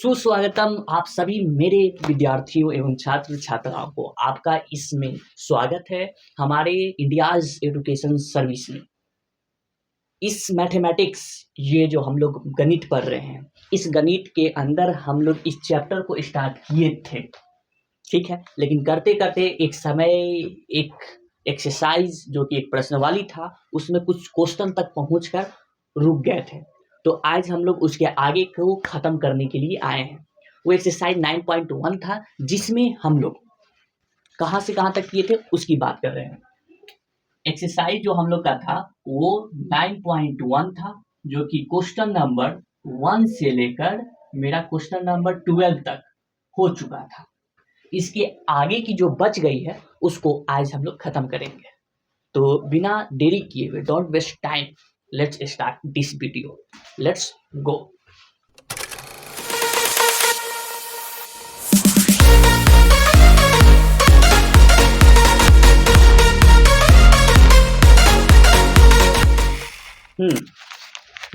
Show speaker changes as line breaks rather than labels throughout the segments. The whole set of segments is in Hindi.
सुस्वागतम आप सभी मेरे विद्यार्थियों एवं छात्र छात्राओं को आपका इसमें स्वागत है हमारे इंडियाज एजुकेशन सर्विस में। इस मैथमेटिक्स ये जो हम लोग गणित पढ़ रहे हैं, इस गणित के अंदर हम लोग इस चैप्टर को स्टार्ट किए थे, ठीक है। लेकिन करते करते एक समय एक एक्सरसाइज जो कि एक प्रश्नवाली था, उसमें कुछ क्वेश्चन तक पहुंचकर रुक गए थे। तो आज हम लोग उसके आगे को खत्म करने के लिए आए हैं। वो एक्सरसाइज 9.1 था, जिसमें हम लोग कहाँ से कहाँ तक किए थे उसकी बात कर रहे हैं। एक्सरसाइज जो हम लोग का था वो 9.1 था, जो कि क्वेश्चन नंबर 1 से लेकर मेरा क्वेश्चन नंबर 12 तक हो चुका था। इसके आगे की जो बच गई है उसको आज हम लोग खत्म करेंगे। तो बिना देरी किए हुए, don't waste time, let's start this video. Let's go.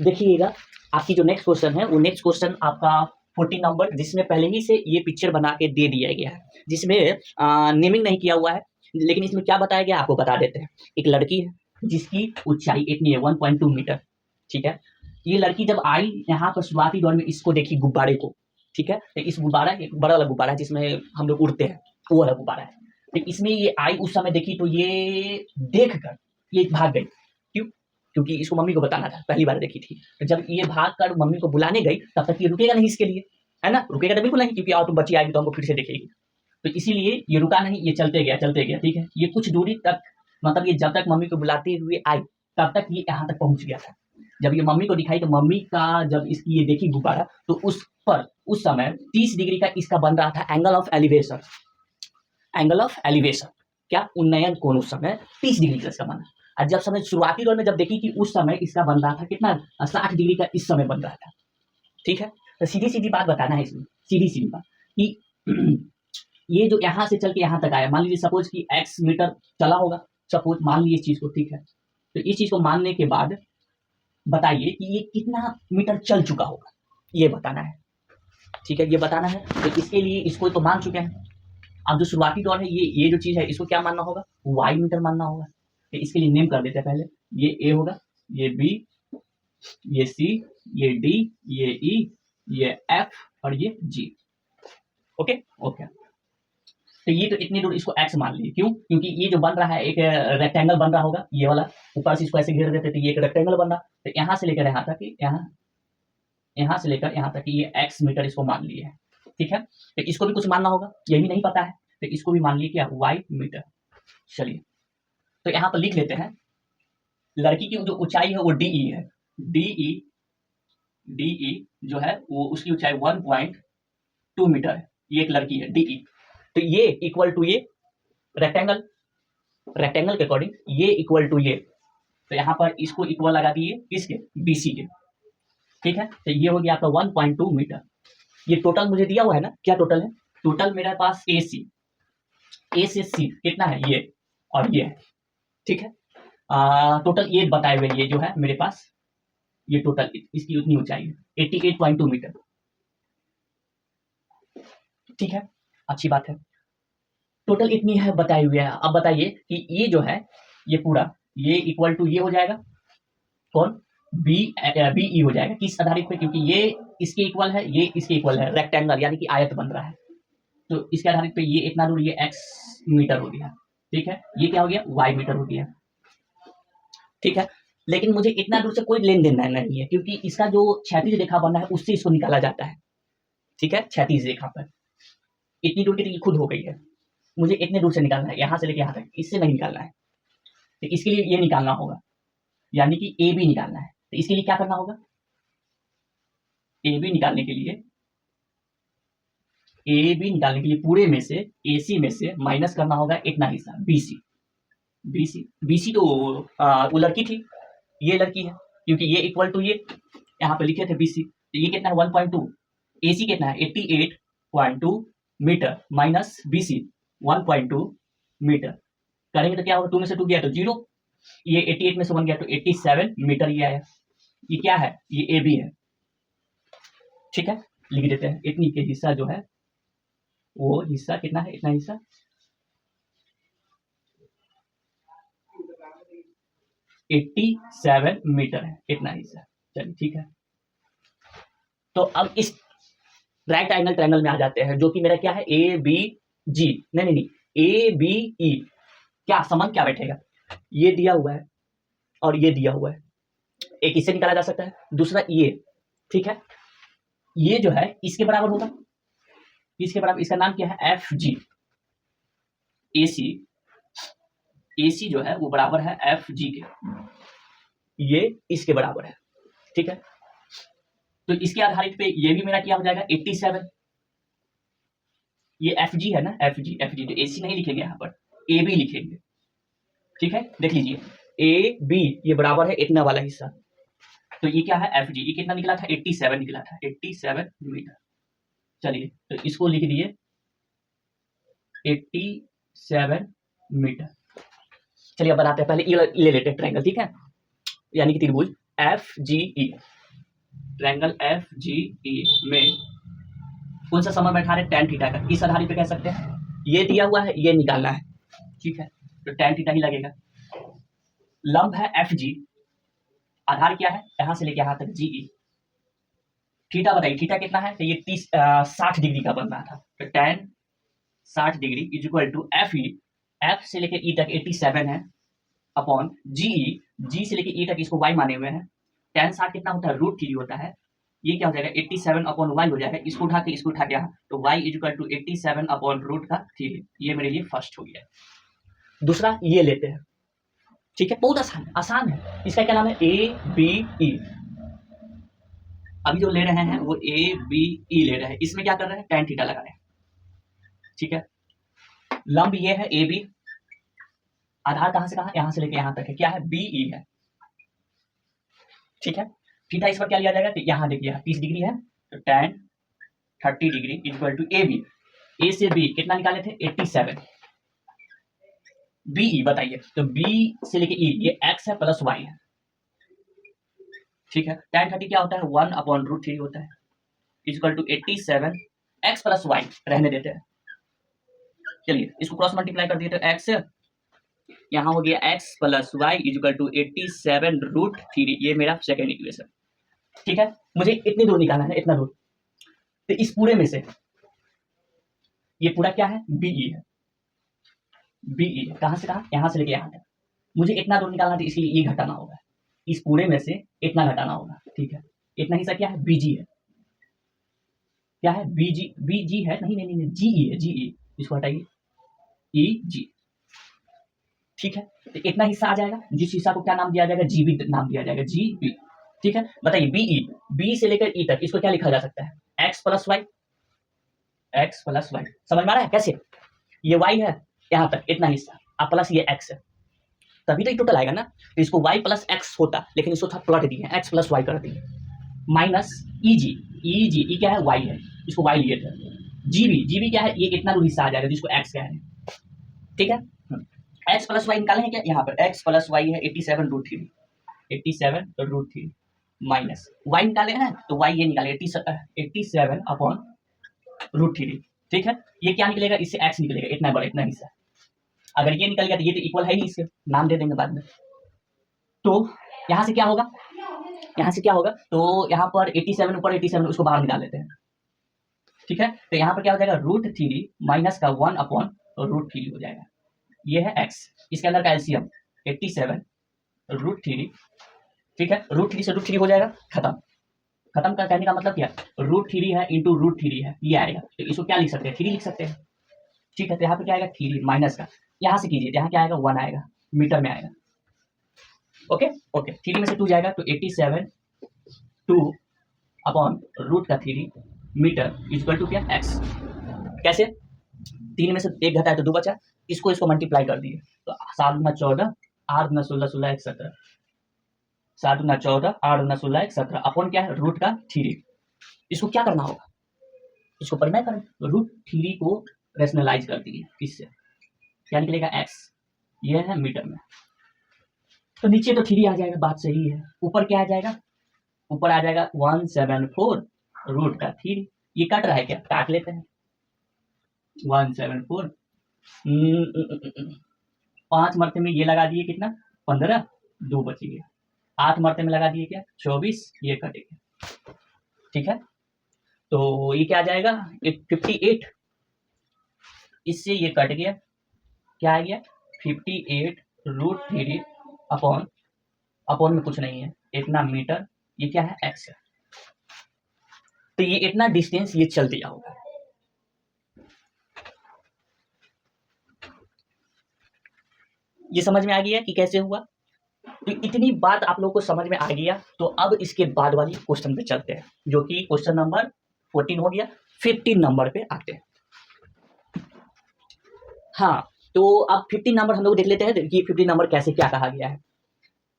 देखिएगा, आपकी जो नेक्स्ट क्वेश्चन है वो नेक्स्ट क्वेश्चन आपका 14 नंबर, जिसमें पहले ही से ये पिक्चर बना के दे दिया गया है, जिसमें नेमिंग नहीं किया हुआ है, लेकिन इसमें क्या बताया गया आपको बता देते हैं। एक लड़की है जिसकी ऊंचाई इतनी है 1.2 मीटर, ठीक है। ये लड़की जब आई यहाँ पर शुरुआती दौर में, इसको देखी गुब्बारे को, ठीक है। तो इस गुब्बारा एक बड़ा वाला गुब्बारा है जिसमें हम लोग उड़ते हैं, वो वाला गुब्बारा है। तो इसमें ये आई, उस समय देखी तो ये देख कर ये भाग गई। क्यों? क्योंकि इसको मम्मी को बताना था, पहली बार देखी थी। तो जब ये भाग कर मम्मी को बुलाने गई, तब तक ये रुकेगा नहीं इसके लिए, है ना। रुकेगा तो बिल्कुल नहीं, क्योंकि और तुम बच्ची आएगी तो हमको फिर से देखेगी। तो इसीलिए ये रुका नहीं, ये चलते गया, ठीक है। ये कुछ दूरी तक, मतलब ये जब तक मम्मी को बुलाते हुए आई तब तक ये यहाँ तक पहुंच गया था। जब ये मम्मी को दिखाई तो मम्मी का जब इसकी ये देखी गुब्बारा, तो उस पर उस समय 30 डिग्री का इसका बन रहा था angle of elevation. Angle of elevation क्या, उन्नयन कोण उस समय 30 डिग्री का इसका बना। और जब समय शुरुआती दौर में जब देखी कि उस समय इसका बन रहा था कितना, 60 डिग्री का इस समय बन रहा था, ठीक है। तो सीधी सीधी बात बताना है इसमें, सीधी सीधी बात कि ये जो यहाँ से चल के यहाँ तक आया, मान लीजिए सपोज कि x मीटर चला होगा, सपोज मान लीजिए इस चीज को, ठीक है। तो इस चीज को मानने के बाद बताइए कि ये कितना मीटर चल चुका होगा, ये बताना है, ठीक है। ये बताना है, तो इसके लिए इसको तो मान चुके हैं। अब जो शुरुआती दौर है, ये जो चीज है, इसको क्या मानना होगा, y मीटर मानना होगा। तो इसके लिए नेम कर देते हैं पहले। ये a होगा, ये b, ये c, ये d, ये e, ये f और ये g। Okay okay. तो ये तो इतनी दूर इसको x मान लीजिए। क्यों? क्योंकि ये जो बन रहा है एक रेक्टेंगल बन रहा होगा, ये वाला ऊपर से इसको ऐसे घेर देते, तो ये एक रेक्टेंगल बन रहा। तो यहाँ से लेकर यहाँ तक, यहाँ से लेकर यहाँ तक ये x मीटर इसको मान लिए है, ठीक है। तो इसको भी कुछ मानना होगा, यही नहीं पता है, तो इसको भी मान लिए क्या, y मीटर। चलिए, तो यहाँ पर लिख लेते हैं, लड़की की जो ऊंचाई है वो डी है। डी जो है वो उसकी ऊंचाई 1.2 मीटर है। ये एक लड़की है डी। तो ये इक्वल टू ये रेक्टेंगल के अकॉर्डिंग ये इक्वल टू ये, तो यहाँ पर इसको इक्वल लगा दिए किसके, बीसी के, ठीक है। तो ये हो गया आपका 1.2 मीटर। ये टोटल मुझे दिया हुआ है ना, क्या टोटल है, टोटल मेरे पास ए से सी कितना है, ये और ये है, ठीक है। टोटल ये बताए हुए, ये जो है मेरे पास, ये टोटल इसकी उतनी ऊंचाई है 88.2 मीटर, ठीक है। अच्छी बात है, टोटल इतनी है बताई हुई है। अब बताइए कि ये जो है, ये पूरा ये इक्वल टू ये हो जाएगा, कौन, बी ई हो जाएगा। किस आधारित पे, क्योंकि ये इसके इक्वल है, ये इसके इक्वल है, रेक्टेंगल यानी कि आयत बन रहा है। तो इसके आधारित पे ये इतना दूर, ये x मीटर हो गया, ठीक है। ये क्या हो गया, y मीटर हो गया, ठीक है। लेकिन मुझे इतना दूर से कोई लेन देन नहीं है, क्योंकि इसका जो क्षैतिज रेखा बना है उससे इसको निकाला जाता है, ठीक है। क्षैतिज रेखा पर इतनी दूर की खुद हो गई है, मुझे इतने दूर से निकालना है, यहाँ से लेके यहाँ तक, इससे नहीं निकालना है। तो इसके लिए ये निकालना होगा, यानी कि ए बी निकालना है। तो इसके लिए क्या करना होगा, ए बी निकालने के लिए पूरे में से ए सी में से माइनस करना होगा इतना हिस्सा, बीसी तो वो लड़की थी, ये लड़की है, क्योंकि ये इक्वल टू ये यहाँ पे लिखे थे बीसी। तो ये कितना है 1.2, एसी कितना है 88.2 मीटर माइनस बीसी 1.2 मीटर करेंगे तो क्या होगा, 2 में से 2 गया तो 0, ये 88 में से 1 गया तो 87 मीटर ये आया। ये क्या है, ये ए बी है, ठीक है। लिख देते हैं। इतनी के हिस्सा जो है वो हिस्सा कितना है, इतना हिस्सा 87 मीटर है, इतना हिस्सा। चलिए ठीक है, तो अब इस राइट एंगल ट्रायंगल में आ जाते हैं, जो कि मेरा क्या है, ए बी जी, नहीं, ए बी ई, क्या संबंध क्या बैठेगा, ये दिया हुआ है और ये दिया हुआ है, एक इससे निकाला जा सकता है, दूसरा ये, ठीक है, ये जो है इसके बराबर होगा, इसके बराबर, इसका नाम क्या है, एफ जी, ए सी जो है वो बराबर है एफ जी के, ये इसके बराबर है, ठीक है। तो इसके आधारित पे ये भी मेरा क्या हो जाएगा 87, ये एफ जी है ना, एफ जी तो ए सी नहीं लिखेंगे यहाँ पर, ए बी लिखेंगे, ठीक है। देख लीजिए ए बी ये बराबर है इतना वाला हिस्सा, तो ये क्या है एफ जी, ये कितना निकला था 87 निकला था, 87 मीटर। चलिए तो इसको लिख दिए 87 मीटर। चलिए अब बनाते हैं, पहले ये ले लेते हैं ट्रायंगल, ठीक है, यानी कि त्रिभुज एफ जी ई, ट्रायंगल एफ जी ई में कौन सा संबंध बैठा रहे, tan थीटा का, इस आधारित पे कह सकते हैं, ये दिया हुआ है, ये निकालना है, ठीक है, तो tan थीटा ही लगेगा। लंब है एफ जी, आधार क्या है, यहां से लेके यहां तक जी ई, थीटा बताइए, थीटा कितना है, तो ये 60 डिग्री का बन रहा था, तो tan 60 degree is equal to F E, F से लेके ई तक 87 है, अपॉन जी से लेके ई तक इसको y माने हुए हैं, tan 60 कितना होता है, √3 होता है, ये क्या हो जाएगा 87 अपॉन y हो जाएगा, इसको उठा के यहाँ, तो y is equal to 87 upon √3, ये मेरे लिए फर्स्ट हो गया। दूसरा ये लेते हैं, ठीक है, बहुत आसान है, इसका क्या नाम है, ए बी ई, अभी जो ले रहे हैं वो ए बी ई ले रहे हैं, इसमें क्या कर रहे हैं, tan थीटा लगा रहे हैं, ठीक है। लंब ये है ए बी, आधार कहां से कहां, यहां से लेके यहां तक है, क्या है, बी ई है, ठीक है। थीटा इस पर क्या लिया जाएगा, तो यहाँ देखिए 30 डिग्री है, तो tan 30 degree equal to A B, A से बी कितना निकाले थे 87, बी ई बताइए, तो बी से लेके ई ये x है प्लस y है, ठीक है। tan 30 क्या होता है 1 अपॉन √3 होता है, equal to 87 x plus y रहने देते हैं। चलिए इसको क्रॉस मल्टीप्लाई कर दिए, तो x यहाँ हो गया x plus Y equal to 87 √3, ये मेरा सेकेंड इक्वेशन, ठीक है। मुझे इतनी दूर निकालना है, इतना दूर, तो इस पूरे में से ये पूरा क्या है, बीई है, बीई कहां से कहां, यहां से लेके यहां तक, मुझे इतना दूर निकालना है, इसलिए ये घटाना होगा, इस पूरे में से इतना घटाना होगा, ठीक है। इतना हिस्सा क्या है, बीजी है, क्या है, बीजी है, नहीं जीई है, जीई, इसको हटाइए, ई जी, ठीक है। तो इतना हिस्सा आ जाएगा, जिस हिस्सा को क्या नाम दिया जाएगा, जीबी नाम दिया जाएगा, जीबी, ठीक है। बताइए बीई, बी से लेकर ई तक इसको क्या लिखा जा सकता है, एक्स प्लस वाई, समझ में आ रहा है कैसे, ये वाई है यहाँ तक इतना हिस्सा, अब प्लस ये एक्स है, तभी तो टोटल आएगा ना, तो इसको वाई प्लस एक्स होता, लेकिन इसको था प्लट दिए, एक्स प्लस वाई कर दिए, माइनस ई क्या है, वाई है, इसको वाई लिए थे, जीबी क्या है, ये इतना हिस्सा आ जाएगा जिसको एक्स कह रहे हैं, ठीक है। एक्स प्लस वाई निकाले हैं क्या, यहाँ पर एक्स प्लस वाई है 87 √3 माइनस वाई निकाले हैं, तो वाई ये निकाले 87 अपॉन √3, ठीक है। ये क्या निकलेगा, इससे एक्स निकलेगा, इतना बड़ा इतना हिस्सा, अगर ये निकल गया तो ये तो इक्वल है ही, इसके नाम दे देंगे बाद में। तो यहाँ से क्या होगा, तो यहाँ पर 87 ऊपर 87 उसको बाहर निकाल लेते हैं, ठीक है। तो यहाँ पर क्या हो जाएगा, √3 माइनस का 1 अपॉन √3 हो जाएगा, ये है x, इसके अंदर का एलसीएम 87 √3, ठीक है। √3 से √3 हो जाएगा, खत्म का कहने का मतलब क्या, √3 है इंटू √3 है, ये आएगा, तो इसको क्या लिख सकते हैं, 3 लिख सकते हैं, ठीक है। तो यहाँ पे क्या आएगा 3 माइनस का, यहाँ से कीजिए, यहाँ क्या आएगा 1 आएगा, मीटर में आएगा, ओके 3 में से 2 जाएगा, तो 87 2 अपॉन √3 मीटर इक्वल टू क्या, x, कैसे, 3 में से 1 घटा है तो 2 बचा, इसको मल्टीप्लाई कर दिए, तो 7 गुना 14 8 गुना 16 16 1 17, 7 गुना 14 8 गुना 16 1 17 अपॉन क्या है √3, इसको क्या करना होगा, इसको परिमेय करें, तो √3 को रेशनलाइज कर दिए, इससे क्या निकलेगा x, ये है मीटर में, तो नीचे तो 3 आ जाएगा, बात सही है, ऊपर क्या आ जाएगा, ऊपर आ जाएगा 174 √3, ये कट रहा है क्या, काट लेते हैं। 174 5 मरते में ये लगा दिए कितना 15, 2 बच गया। 8 मरते में लगा दिए क्या 24, ये कट गया। ठीक है, तो ये क्या आ जाएगा 58, इससे ये कट गया, क्या आ गया 58√3 अपॉन, अपॉन में कुछ नहीं है, इतना मीटर, ये क्या है एक्स है। तो ये इतना डिस्टेंस ये चल दिया होगा। ये समझ में आ गया कि कैसे हुआ। तो इतनी बात आप लोग को समझ में आ गया, तो अब इसके बाद वाली क्वेश्चन पे चलते हैं, जो कि क्वेश्चन नंबर 14 हो गया। 15 नंबर पे आते हैं। हाँ, तो अब 15 नंबर हम लोग देख लेते हैं कि 15 नंबर कैसे क्या कहा गया है।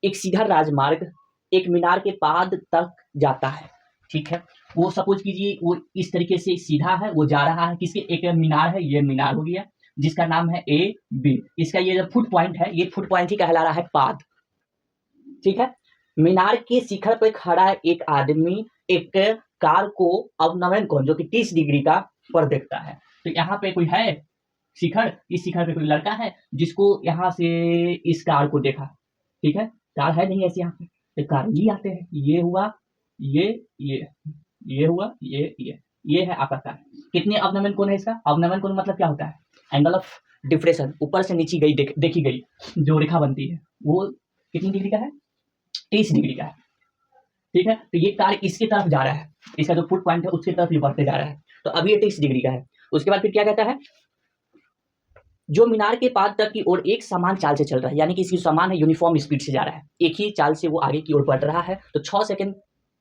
एक सीधा राजमार्ग एक मीनार के पाद तक जाता है, ठीक है। वो सपोज कीजिए वो इस तरीके से सीधा है, वो जा रहा है किसके, एक मीनार है, ये मीनार हो गया जिसका नाम है ए बी। इसका ये जो फुट पॉइंट है, ये फुट पॉइंट ही कहला रहा है पाद, ठीक है। मीनार के शिखर पर खड़ा एक आदमी एक कार को अवनमन कोण जो कि 30 डिग्री का पर देखता है। तो यहाँ पे कोई है शिखर, इस शिखर पे कोई लड़का है जिसको यहाँ से इस कार को देखा, ठीक है। कार है नहीं ऐसे यहाँ पे, तो कार ये आते हैं, ये हुआ, ये हुआ, ये है आपका कार। कितने अवनमन कोण है इसका, अवनमन कोण मतलब क्या होता है, एंगल ऑफ डिफ्रेशन, ऊपर से नीचे गई देखी गई जो रेखा बनती है, वो कितनी डिग्री का है 30 डिग्री का है, ठीक है। तो ये कार इसकी तरफ जा रहा है, इसका जो फुट पॉइंट है उसकी तरफ ये बढ़ते जा रहा है, तो अब ये 30 डिग्री का है। उसके बाद फिर क्या कहता है, जो मीनार के पाद तक की ओर एक समान चाल से चल रहा है, यानी कि इसकी समान है, यूनिफॉर्म स्पीड से जा रहा है, एक ही चाल से वो आगे की ओर बढ़ रहा है। तो 6 सेकंड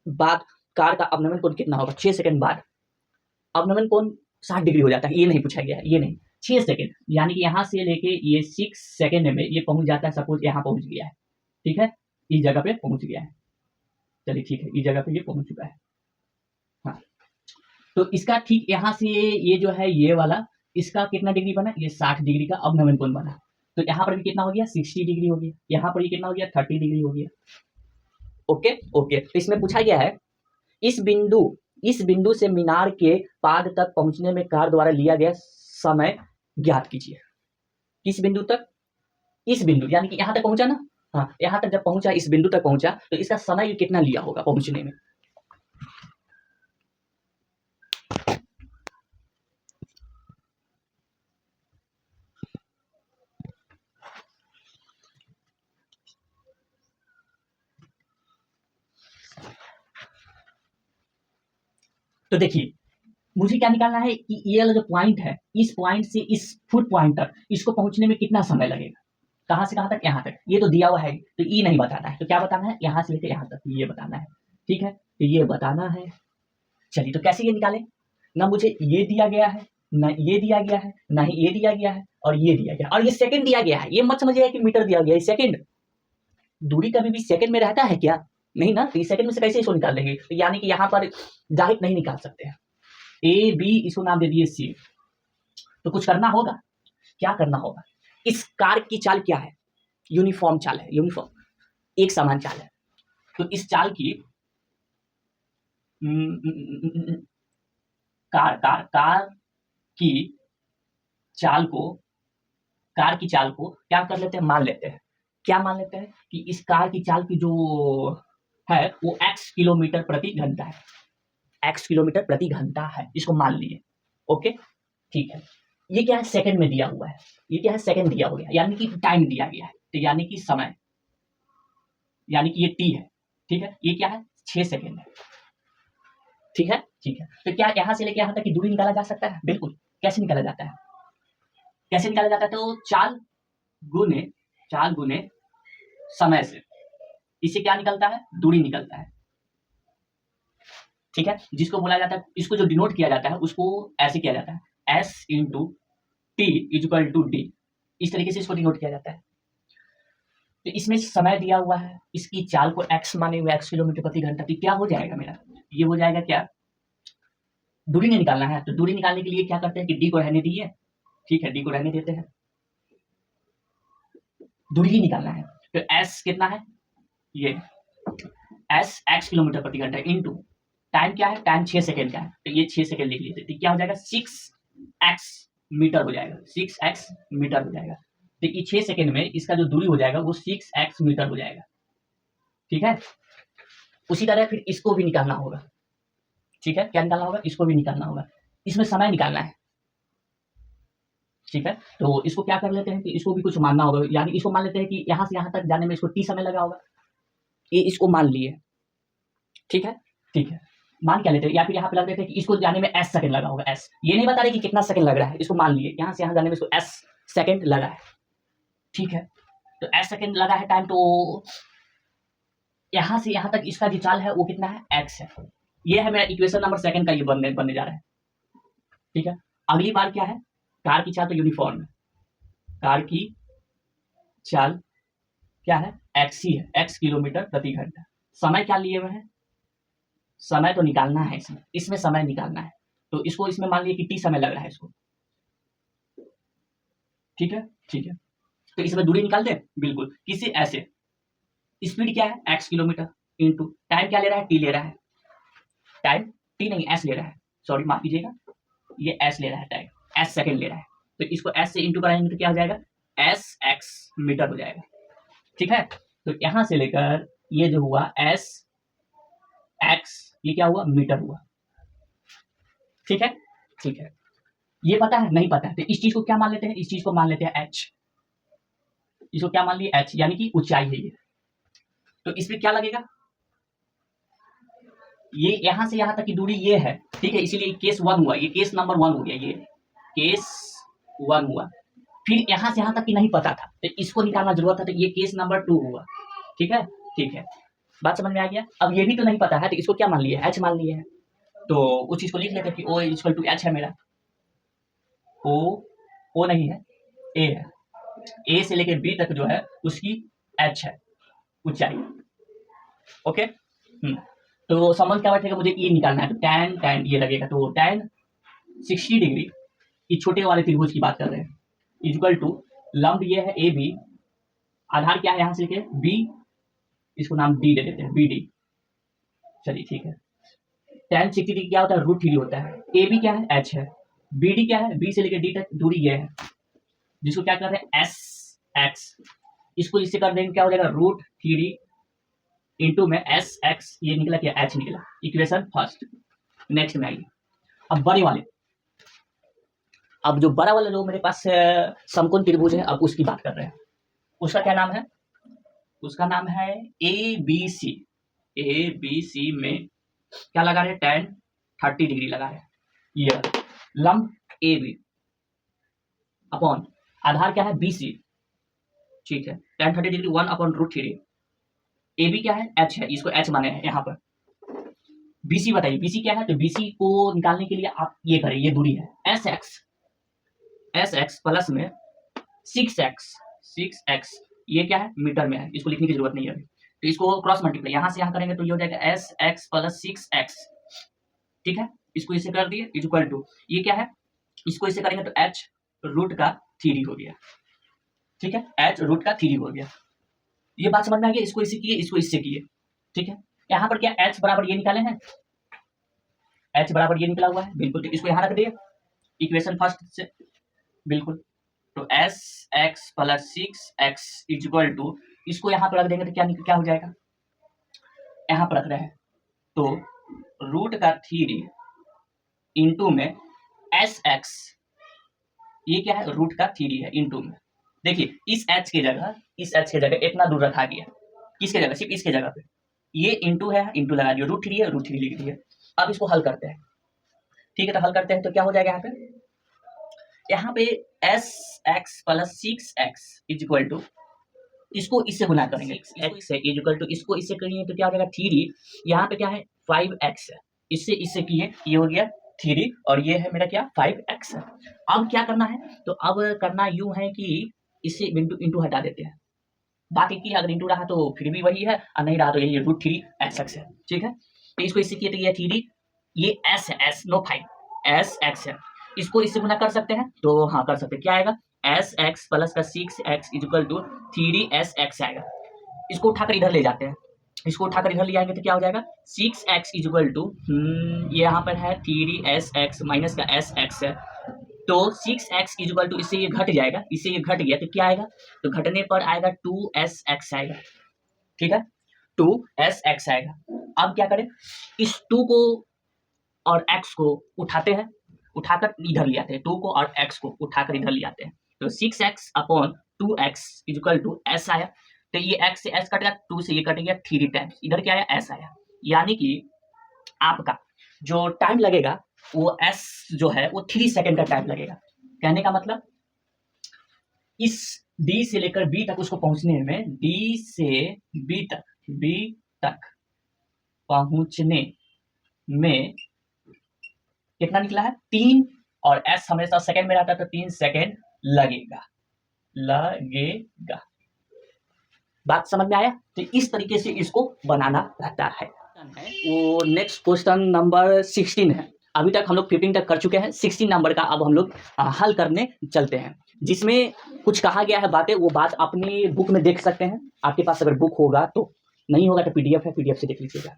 बाद कार का अवनमन कोण कितना होगा, 6 सेकंड बाद अवनमन कोण 60 डिग्री हो जाता है। ये नहीं पूछा गया है, ये नहीं, 6 सेकंड, यानी कि यहाँ से लेके ये 6 सेकंड में ये पहुंच जाता है, सपोज यहाँ पहुंच गया है, ठीक है, इस जगह पे पहुंच गया है, चलिए ठीक है, इस जगह पे ये पहुंच चुका है। हाँ, तो इसका ठीक यहाँ से ये जो है ये वाला, इसका कितना डिग्री बना, ये 60 डिग्री का अवनमन कोण बना। तो यहाँ पर भी कितना हो गया 60 डिग्री हो गया, यहाँ पर ये कितना हो गया 30 डिग्री हो गया। ओके ओके, तो इसमें पूछा गया है इस बिंदु से मीनार के पाद तक पहुंचने में कार द्वारा लिया गया समय ज्ञात कीजिए। किस बिंदु तक, इस बिंदु यानी कि यहाँ तक पहुंचा ना, हाँ यहाँ तक जब पहुंचा, इस बिंदु तक पहुंचा, तो इसका समय कितना लिया होगा पहुंचने में। तो देखिए मुझे क्या निकालना है कि ये वाला जो पॉइंट है, इस पॉइंट से इस फुट पॉइंट तक इसको पहुंचने में कितना समय लगेगा, कहां से कहां तक, यहाँ तक, ये तो दिया हुआ है, तो ये नहीं बताना है, तो क्या बताना है, यहाँ से लेकर यहाँ तक ये बताना है, ठीक है, तो ये बताना है। चलिए तो कैसे ये निकालें, ना मुझे ये दिया गया है, ना ये दिया गया है, ना ही ये दिया गया है, और ये दिया गया, और ये सेकंड दिया गया है। ये मत समझिए कि मीटर दिया गया है, सेकंड, दूरी कभी भी सेकंड में रहता है क्या, नहीं ना, तो ये सेकंड में से कैसे इसको निकाल लेंगे, तो यानी कि यहाँ पर डायरेक्ट नहीं निकाल सकते हैं। ए बी इसको नाम दे दिए सी, तो कुछ करना होगा, क्या करना होगा, इस कार की चाल क्या है, यूनिफॉर्म चाल है, यूनिफॉर्म एक समान चाल है। तो इस चाल की कार की चाल को, कार की चाल को क्या कर लेते हैं, मान लेते हैं, क्या मान लेते हैं कि इस कार की चाल की जो है वो x किलोमीटर प्रति घंटा है, x किलोमीटर प्रति घंटा है, इसको मान लिए। ओके ठीक है, ये क्या है सेकंड में दिया हुआ है, ये क्या है सेकंड दिया हो गया, यानी कि टाइम दिया गया है, तो यानी कि समय, यानी कि ये t है, ठीक है, ये क्या है 6 सेकंड है, ठीक है ठीक है। तो क्या यहाँ से लेके यहाँ तक की दूरी निकाला जा सकता है, बिल्कुल, कैसे निकाला जाता है, कैसे निकाला जाता है, तो चाल गुने समय से, इससे क्या निकलता है, दूरी निकलता है, ठीक है, जिसको बोला जाता है, इसको जो डिनोट किया जाता है उसको ऐसे किया जाता है s into T equal to D, इस तरीके से इसको डिनोट किया जाता है। तो इसमें समय दिया हुआ है, इसकी चाल को x माने हुए, x किलोमीटर प्रति घंटा, तो क्या हो जाएगा मेरा, ये हो जाएगा क्या, दूरी नहीं निकालना है, तो दूरी निकालने के लिए क्या करते हैं कि डी को रहने दिए, ठीक है, डी को रहने देते हैं, दूरी ही निकालना है। तो s कितना है, ये s x किलोमीटर प्रति घंटा इंटू टाइम क्या है, टाइम 6 सेकेंड का है, तो ये 6 सेकेंड लिख लीजिए, तो क्या हो जाएगा 6x मीटर हो जाएगा, 6x मीटर हो जाएगा। तो ये 6 सेकेंड में इसका जो दूरी हो जाएगा वो 6x मीटर हो जाएगा। ठीक है, उसी तरह फिर इसको भी निकालना होगा। ठीक है, क्या निकालना होगा, इसको भी निकालना होगा, इसमें समय निकालना है। ठीक है, तो इसको क्या कर लेते हैं कि इसको भी कुछ मानना होगा, यानी इसको मान लेते हैं कि यहाँ से यहाँ तक जाने में इसको t समय लगा होगा, ये इसको मान लिए। ठीक है, ठीक है, मान क्या लेते हैं, या फिर यहाँ पे लग देते हैं कि इसको जाने में s सेकंड लगा होगा, s ये नहीं बता रहे कि कितना सेकंड लग रहा है, इसको मान लिए यहाँ से यहाँ जाने में इसको s सेकंड लगा है। ठीक है, तो s सेकंड लगा है टाइम, तो यहाँ से यहाँ तक इसका जो चाल है वो कितना है, x है। ये है मेरा इक्वेशन नंबर सेकंड का, ये बनने जा रहा है। ठीक है, अगली बार क्या है, कार की चाल तो यूनिफॉर्म है, कार की चाल क्या है, x ही है, x किलोमीटर प्रति घंटा। समय क्या लिए हुए हैं, समय तो निकालना है, इसमें समय निकालना है, तो इसको इसमें मान लिया कि t समय लग रहा है इसको। ठीक है, ठीक है, तो इसमें दूरी निकाल दे, बिल्कुल, किसी ऐसे, स्पीड क्या है x किलोमीटर इंटू टाइम क्या ले रहा है, t ले रहा है, टाइम t नहीं s ले रहा है, सॉरी माफ कीजिएगा, ये s ले रहा है, टाइम s सेकंड ले रहा है, तो इसको s से इंटू कराएंगे तो क्या हो जाएगा, sx मीटर हो जाएगा। ठीक है, तो यहां से लेकर ये जो हुआ sx, ये क्या हुआ, मीटर हुआ। ठीक है, ठीक है, ये पता है, नहीं पता है, तो इस चीज को क्या मान लेते हैं, इस चीज को मान लेते हैं h, इसको क्या मान लिए h, यानी कि ऊंचाई है ये। तो इसमें क्या लगेगा, ये यहां से यहां तक की दूरी ये है। ठीक है, इसीलिए केस 1 हुआ, ये केस नंबर 1 हो गया, ये केस 1 हुआ। फिर यहां से यहां तक की नहीं पता था, तो इसको निकालना जरूरत था, तो ये केस नंबर 2 हुआ। ठीक है, ठीक है, बात समझ में आ गया। अब ये भी तो नहीं पता है, तो इसको क्या मान लिया, h मान लिया है, तो उस चीज को लिख लेते हैं कि O इक्वल टू h है मेरा, O नहीं है, A है, A से लेके B तक जो है उसकी h है ऊंचाई। ओके, तो संबंध क्या बैठेगा, मुझे ये निकालना है, तो tan tan ये लगेगा, तो tan 60 डिग्री, ये छोटे वाले त्रिभुज की बात कर रहे हैं, इक्वल टू लंब ये है AB, आधार क्या है यहाँ से लेके B, इसको नाम D दे देते हैं, BD। चलिए ठीक है, tan 60 डिग्री क्या होता है, √3 होता है, AB क्या है, h है, BD क्या है, B से लेके D तक दूरी ये है, जिसको क्या कर रहे हैं, SX, इसको इससे कर देंगे क्या हो जाएगा, √3 इंटू में SX, ये निकला क्या, h निकला, इक्वेशन फर्स्ट। नेक्स्ट में आइए, अब बड़े वाले, अब जो बड़ा वाला जो मेरे पास समकोण त्रिभुज है, अब उसकी बात कर रहे हैं, उसका क्या नाम है, उसका नाम है ABC। ABC में क्या लगा रहे, tan 30 डिग्री लगा रहे, ये लंब AB अपॉन आधार क्या है, BC। ठीक है, tan 30 डिग्री 1/√3, AB क्या है, h है, इसको h माने हैं यहाँ पर। BC बताइए, BC क्या है, तो BC को निकालने के लिए आप ये करें, ये दूरी है SX प्लस में 6x, ये क्या है, मीटर में है, इसको लिखने की जरूरत नहीं है, तो इसको क्रॉस मल्टीप्लाई यहाँ से यहाँ करेंगे तो ये हो जाएगा SX प्लस 6x। ठीक है, इसको इसे कर दिए, इक्वल टू ये क्या है, इसको इसे करेंगे तो h √3 हो गया। ठीक है, h √3 हो गया, ये बात समझ में आ गया, इसको इसे किए, इसको इससे किए। ठीक है, यहाँ पर क्या h बराबर ये निकाले हैं, h बराबर ये निकला हुआ है, बिल्कुल, तो इसको यहाँ रख दिए इक्वेशन फर्स्ट से, बिल्कुल, तो SX plus 6x equal to, इसको यहाँ पर रख देंगे तो क्या हो जाएगा, यहाँ पर रख रहे हैं तो √3 इंटू में SX, ये क्या है, √3 है इंटू में, देखिए इस h के जगह इतना दूर रखा गया, किसके जगह, सिर्फ इसके जगह पे, ये इंटू है, इंटू लगा दिया, √3 है, √3 लिख दिया। अब इसको हल करते हैं, ठीक है, तो हल करते हैं तो क्या हो जाएगा, यहाँ पे SX plus 6x equal to, इसको इससे गुना करेंगे, x है इक्वल टू, इसको इससे करेंगे तो क्या हो जाएगा 3, यहाँ पे क्या है 5x है, इससे किए, ये हो गया 3 और ये है मेरा क्या 5x है। अब क्या करना है, तो अब करना यूं है कि इससे इंटू हटा देते हैं, बात एक ही, अगर इंटू रहा तो फिर भी वही है, और नहीं रहा तो ये √3x है। ठीक है, तो इसको इससे किए तो ये 3, ये s है, s नो 5, SX है, इसको इससे गुना कर सकते हैं, तो हाँ कर सकते हैं, क्या आएगा SX प्लस का 6x इक्वल टू 3SX आएगा। इसको उठाकर इधर ले जाते हैं, इसको उठाकर इधर ले आएंगे तो क्या हो जाएगा 6x इक्वल टू ये यहाँ पर है 3s(x) माइनस का sx है, तो 6x इक्वल टू इससे ये घट जाएगा, इससे ये घट गया तो क्या आएगा, तो घटने पर आएगा 2sx आएगा। ठीक है, 2sx आएगा। अब क्या करें, इस 2 को और x को उठाते हैं, उठाकर इधर ले आते हैं, 2 को और x को उठाकर इधर ले आते हैं, तो 6x upon 2x equal to s आया। तो ये x से s कट गया, 2 से ये कट गया 3 टाइम्स, इधर क्या आया s आया। यानी कि आपका जो टाइम लगेगा वो s जो है वो 3 सेकंड का टाइम लगेगा। कहने का मतलब इस d से लेकर b तक उसको पहुंचने में, d से b तक पहुंचने में कितना निकला है 3, और s हमेशा सेकंड में रहता है तो 3 सेकंड लगेगा। बात समझ में आया? तो इस तरीके से इसको बनाना रहता है। वो नेक्स्ट क्वेश्चन नंबर 16 है। अभी तक हम लोग 15 तक कर चुके हैं, 16 नंबर का अब हम लोग हल करने चलते हैं, जिसमें कुछ कहा गया है बातें, वो बात अपनी बुक में देख सकते हैं। आपके पास अगर बुक होगा तो, नहीं होगा तो पीडीएफ है, पीडीएफ से देख लीजिएगा।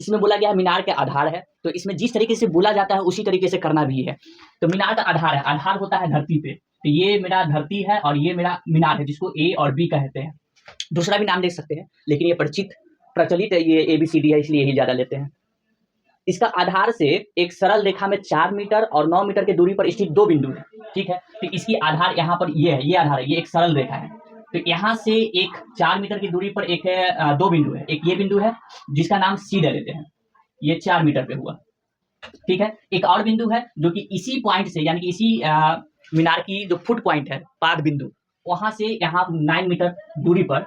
इसमें बोला गया है मीनार के आधार है, तो इसमें जिस तरीके से बोला जाता है उसी तरीके से करना भी है। तो मीनार का आधार है, आधार होता है धरती पे, तो ये मेरा धरती है और ये मेरा मीनार है जिसको ए और बी कहते हैं। दूसरा भी नाम देख सकते हैं, लेकिन ये प्रचलित है, ये ABCD है, इसलिए यही ज्यादा लेते हैं। इसका आधार से एक सरल रेखा में 4 मीटर और 9 मीटर की दूरी पर स्थित 2 बिंदु है। ठीक है, तो इसकी आधार यहाँ पर ये है, ये आधार है, ये एक सरल रेखा है। तो यहाँ से एक 4 मीटर की दूरी पर एक 2 बिंदु है, एक ये बिंदु है जिसका नाम C दे देते हैं, ये 4 मीटर पे हुआ। ठीक है, एक और बिंदु है जो कि इसी पॉइंट से, यानी कि इसी मीनार की जो फुट पॉइंट है, पाद बिंदु, वहां से यहाँ 9 मीटर दूरी पर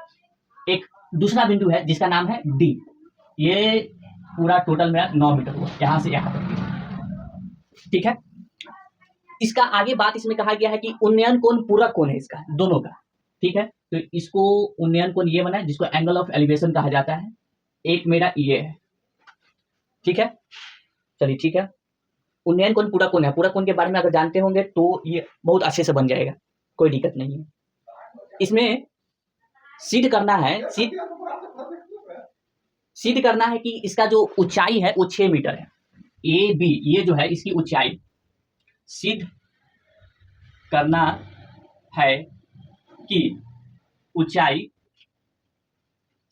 एक दूसरा बिंदु है जिसका नाम है D। ये पूरा टोटल मेरा 9 मीटर हुआ, यहाँ से यहाँ तक। ठीक है, इसका आगे बात इसमें कहा गया है कि उन्नयन कोण पूरक कोण है इसका, दोनों का। ठीक है, तो इसको उन्नयन कोण ये बना है जिसको एंगल ऑफ एलिवेशन कहा जाता है। एक मेरा ये है, ठीक है, चलिए ठीक है। उन्नयन कोण पूरक कोण है, पूरक कोण के बारे में अगर जानते होंगे तो ये बहुत अच्छे से बन जाएगा, कोई दिक्कत नहीं है। इसमें सिद्ध करना है, सिद्ध करना है कि इसका जो ऊंचाई है वो 6 मीटर है। AB ये जो है इसकी ऊंचाई सिद्ध करना है कि ऊंचाई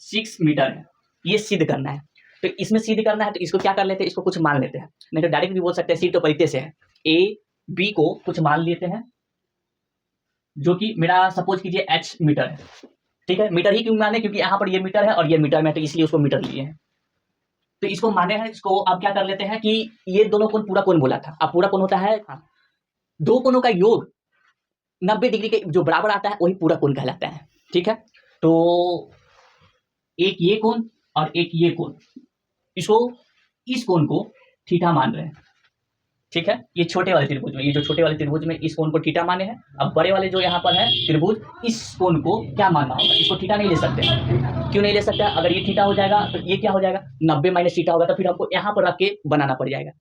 6 मीटर है, ये सिद्ध करना है। तो इसमें सिद्ध करना है तो इसको क्या कर लेते हैं, इसको कुछ मान लेते हैं, नहीं तो डायरेक्ट भी बोल सकते हैं, सिद्ध तो परिचय से है। AB को कुछ मान लेते हैं जो कि मेरा सपोज कीजिए h मीटर है। ठीक है, मीटर ही क्यों माने, क्योंकि यहाँ पर ये मीटर है और ये मीटर में, तो इसलिए उसको मीटर लिए हैं। तो इसको माने हैं, इसको अब क्या कर लेते हैं कि ये दोनों कोण पूरा कोण बोला था। अब पूरा कोण होता है दो कोणों का योग 90 डिग्री के जो बराबर आता है वही पूरा कोण कहलाता है। ठीक है, तो एक ये कोण और एक ये कोण, इसको इस कोण को थीटा मान रहे हैं। ठीक है, ये छोटे वाले त्रिभुज में, ये जो छोटे वाले त्रिभुज में इस कोण को थीटा माने हैं। अब बड़े वाले जो यहाँ पर है त्रिभुज, इस कोण को क्या मानना होगा, इसको थीटा नहीं ले सकते। क्यों नहीं ले सकते, अगर ये थीटा हो जाएगा तो ये क्या हो जाएगा 90 माइनस थीटा होगा, तो फिर हमको यहाँ पर रख के बनाना पड़ जाएगा।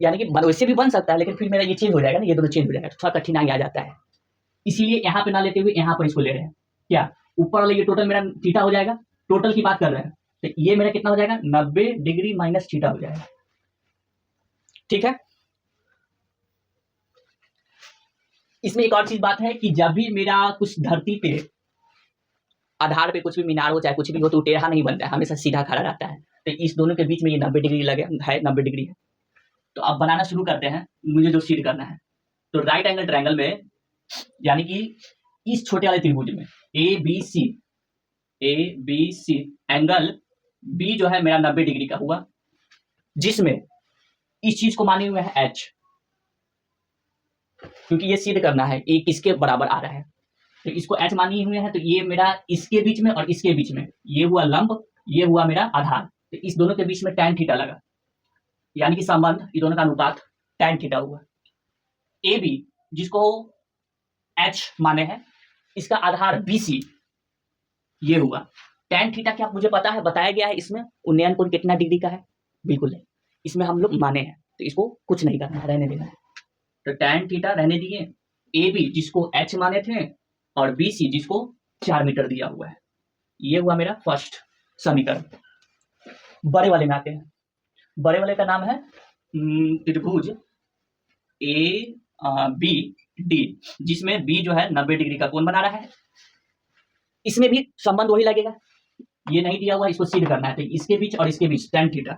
यानी कि वैसे भी बन सकता है, लेकिन फिर मेरा ये चेंज हो जाएगा ना, ये दोनों चेंज हो जाएगा, थोड़ा कठिनाई आ जाता है। इसीलिए यहाँ पे ना लेते हुए यहाँ पर इसको ले रहे हैं। क्या ऊपर वाले ये टोटल मेरा थीटा हो जाएगा, टोटल की बात कर रहे हैं, तो ये मेरा कितना हो जाएगा 90 डिग्री माइनस थीटा हो जाएगा। ठीक है, इसमें एक और चीज बात है कि जब भी मेरा कुछ धरती पे आधार पे कुछ भी मीनार हो चाहे कुछ भी हो तो टेढ़ा नहीं बनता है, हमेशा सीधा खड़ा रहता है। तो इस दोनों के बीच में ये 90 डिग्री लगे है, 90 डिग्री है। तो अब बनाना शुरू करते हैं, मुझे जो सिद्ध करना है। तो राइट एंगल ट्रायंगल में, यानी कि इस छोटे वाले त्रिभुज में ABC एंगल B जो है मेरा 90 डिग्री का हुआ, जिसमें इस चीज को माने हुए है H, क्योंकि ये सिद्ध करना है ये किसके बराबर आ रहा है, तो इसको H मानी हुए हैं। तो ये मेरा इसके बीच में और इसके बीच में, ये हुआ लंब, ये हुआ मेरा आधार, तो इस दोनों के बीच में tan थीटा लगा, यानी कि संबंध, ये दोनों का अनुपात tan थीटा हुआ। AB जिसको H माने हैं, इसका आधार BC ये हुआ। tan थीटा क्या मुझे पता है, बताया गया है इसमें उन्नयन कोण कितना डिग्री का है, बिल्कुल नहीं, इसमें हम लोग माने हैं, तो इसको कुछ नहीं करना है, रहने देना है। तो tan थीटा रहने दिए, AB जिसको H माने थे और BC जिसको 4 मीटर दिया हुआ है, ये हुआ मेरा फर्स्ट। समीकरण। बड़े वाले में आते हैं। बड़े वाले का नाम है त्रिभुज ए बी डी, जिसमें बी जो है 90 डिग्री का कोण बना रहा है। इसमें भी संबंध वही लगेगा, ये नहीं दिया हुआ, इसको सिद्ध करना है। तो इसके बीच और इसके बीच tan थीटा,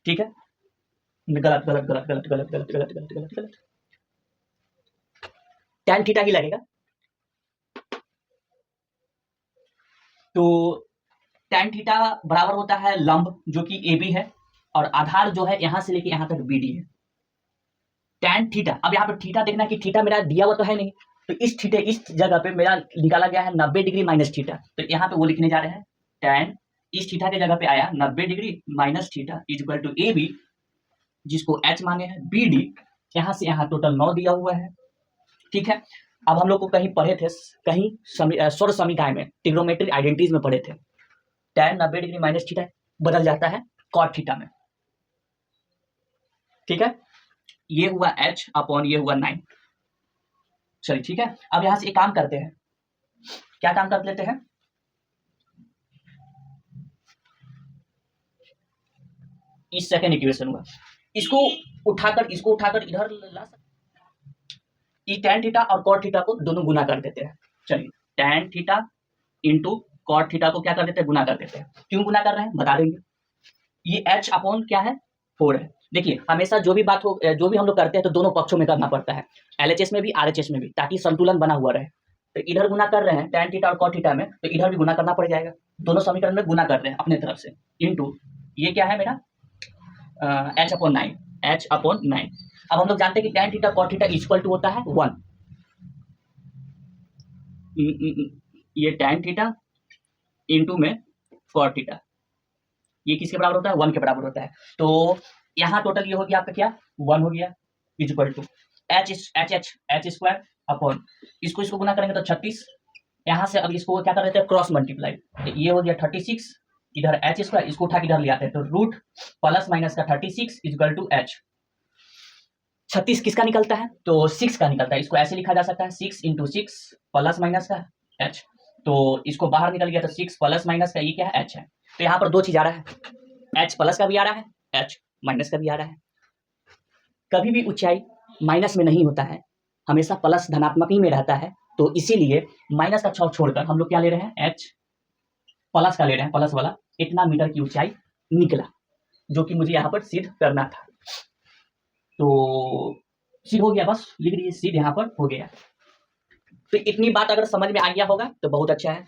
ठीक है। गलत गलत गलत गलत गलत गलत गलत गलत गलत गलत, tan थीटा ही लगेगा। तो tan थीटा बराबर होता है लंब जो कि ए बी है, और आधार जो है यहां से लेके यहां तक बी डी है। tan थीटा, अब यहाँ पर थीटा देखना कि थीटा मेरा दिया हुआ तो है नहीं, तो इस थीटे इस जगह पे मेरा निकाला गया है 90 डिग्री माइनस थीटा, तो यहाँ पे वो लिखने जा रहे हैं tan इस थीटा के जगह पे आया 90 degree minus theta equal to A B, जिसको h माने हैं, बी डी यहाँ से यहाँ टोटल 9 दिया हुआ है, ठीक है। अब हम लोग को कहीं पढ़े थे, कहीं सौर समीकरण में ट्रिग्नोमेट्री आइडेंटिटीज में पढ़े थे, tan 90 डिग्री माइनस थीटा बदल जाता है cot थीटा में, ठीक है। ये हुआ h अपॉन ये हुआ 9। चलिए ठीक है, अब यहां से एक काम करते हैं, क्या काम कर लेते हैं, इस सेकंड इक्वेशन हुआ, इसको उठाकर इधर ला सकते, tan थीटा और cot थीटा को दोनों गुना कर देते हैं। चलिए tan theta into cot theta को क्या कर देते हैं, गुना कर देते हैं। क्यों गुना कर रहे हैं बता देंगे। ये h अपॉन क्या है, 4 है। देखिए हमेशा जो भी बात हो, जो भी हम लोग करते हैं तो दोनों पक्षों में करना पड़ता है, LHS में भी RHS में भी, ताकि संतुलन बना हुआ रहे। तो इधर गुना कर रहे हैं tan थीटा और cot थीटा में, तो इधर भी गुना करना पड़ जाएगा। दोनों समीकरण में गुना कर रहे हैं अपने तरफ से, इंटू ये क्या है मेरा h अपॉन 9। अब हम लोग जानते हैं कि tan theta cot theta equal to होता है 1। ये tan थीटा इंटू में cot थीटा, ये किसके बराबर होता है, 1 के बराबर होता है। तो यहाँ टोटल ये हो गया आपका क्या, 1 हो गया, equal to h square upon इसको गुना करेंगे तो 36। यहाँ से अब इसको क्या कर देते हैं, क्रॉस मल्टीप्लाई, तो ये हो गया 36, इधर h स्क्वायर, इसको उठा के इधर ले आते हैं, तो रूट प्लस माइनस का 36 इक्वल टू h। 36 किसका निकलता है, तो 6 का निकलता है। इसको ऐसे लिखा जा सकता है 6 इंटू 6 प्लस माइनस का h, तो इसको बाहर निकल गया, तो 6 प्लस माइनस का ये क्या है, h है। तो यहाँ पर दो चीज आ रहा है, h प्लस का भी आ रहा है, h माइनस का भी आ रहा है। कभी भी ऊंचाई माइनस में नहीं होता है, हमेशा प्लस धनात्मक ही में रहता है, तो इसीलिए माइनस का छौक छोड़कर हम लोग क्या ले रहे हैं, h प्लस का ले रहे हैं, प्लस वाला। इतना मीटर की ऊंचाई निकला, जो कि मुझे यहाँ पर सिद्ध करना था। तो सिद्ध हो गया, बस लिख लीजिए, सिद्ध यहाँ पर हो गया। तो इतनी बात अगर समझ में आ गया होगा तो बहुत अच्छा है।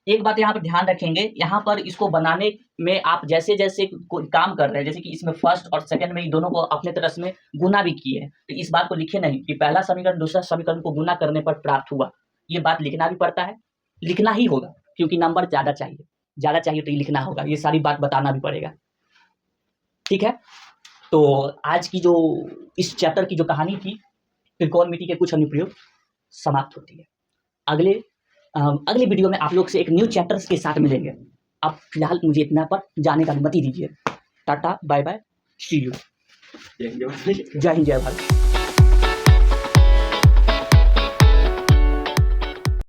एक बात यहाँ पर ध्यान रखेंगे, यहाँ पर इसको बनाने में आप जैसे जैसे कोई काम कर रहे हैं, जैसे कि इसमें फर्स्ट और सेकंड में दोनों को अपने तरफ में गुना भी किए, तो इस बात को लिखे नहीं कि पहला समीकरण दूसरा समीकरण को गुना करने पर प्राप्त हुआ। ये बात लिखना भी पड़ता है, लिखना ही होगा, क्योंकि नंबर ज़्यादा चाहिए तो ये लिखना होगा, ये सारी बात बताना भी पड़ेगा, ठीक है। तो आज की जो इस चैप्टर की जो कहानी थी, त्रिकोणमिति के कुछ अनुप्रयोग, समाप्त होती है। अगले वीडियो में आप लोग से एक न्यू चैप्टर्स के साथ मिलेंगे। अब फिलहाल मुझे इतना पर जाने का अनुमति दीजिए। Tata bye bye, see you. जय हिंद जय भारत।